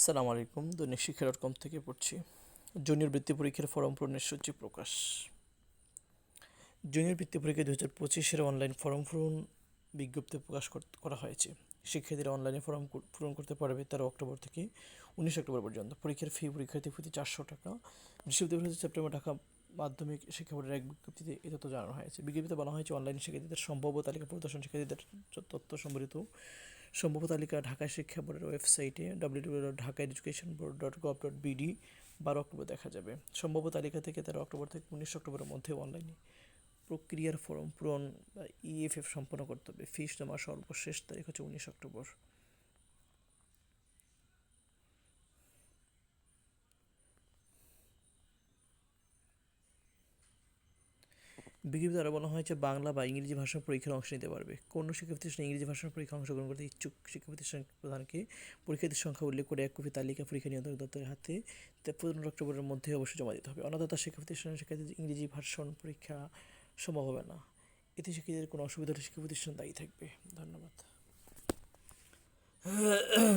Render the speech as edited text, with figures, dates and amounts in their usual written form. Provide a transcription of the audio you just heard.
সালাম আলাইকুম, দৈনিক শিক্ষা .com থেকে পড়ছি। জুনিয়র বৃত্তি পরীক্ষার ফর্ম পূরণের সূচি প্রকাশ। জুনিয়র বৃত্তি পরীক্ষা 2025-এর অনলাইন ফর্ম পূরণ বিজ্ঞপ্তি প্রকাশ করা হয়েছে। শিক্ষার্থীরা অনলাইনে ফর্ম পূরণ করতে পারবে 13 অক্টোবর থেকে 19 অক্টোবর পর্যন্ত। পরীক্ষার ফি পরীক্ষার্থী প্রতি 400 টাকা। বিশ্ববিদ্যালয় সেপ্টেম্বর ঢাকা মাধ্যমিক শিক্ষা বোর্ডের এক বিজ্ঞপ্তিতে এই তথ্য জানানো হয়েছে। বিজ্ঞপ্তিতে বলা হয়েছে, অনলাইন শিক্ষার্থীদের সম্ভাব্য তালিকা প্রদর্শন। শিক্ষার্থীদের তথ্য সম্বলিত সম্ভাব্য তালিকা ঢাকা শিক্ষা বোর্ডের ওয়েবসাইটে www.dhakaeducationboard.gov.bd 12 অক্টোবর দেখা যাবে। সম্ভাব্য তালিকা থেকে 13 অক্টোবর থেকে 19 অক্টোবরের মধ্যে অনলাইনে প্রক্রিয়ার ফর্ম পূরণ বা EFF সম্পন্ন করতে হবে। ফিস জমার সর্বশেষ তারিখ হচ্ছে 19 অক্টোবর। বিজ্ঞপ্তিতে আরও বলা হয়েছে, বাংলা বা ইংরেজি ভাষার পরীক্ষায় অংশ নিতে পারবে। কোন শিক্ষা প্রতিষ্ঠানে ইংরেজি ভাষার পরীক্ষায় অংশগ্রহণ করতে ইচ্ছুক শিক্ষা প্রতিষ্ঠান প্রধানকে পরীক্ষার্থীর সংখ্যা উল্লেখ করে এক কপি তালিকা পরীক্ষা নিয়ন্ত্রক দপ্তরের হাতে 15 অক্টোবরের মধ্যে অবশ্যই জমা দিতে হবে। অন্যথায় শিক্ষা প্রতিষ্ঠানের শিক্ষার্থীদের ইংরেজি ভার্সন পরীক্ষা সম্ভব হবে না। এতে শিক্ষার্থীদের কোনো অসুবিধা হলে শিক্ষা প্রতিষ্ঠান দায়ী থাকবে। ধন্যবাদ।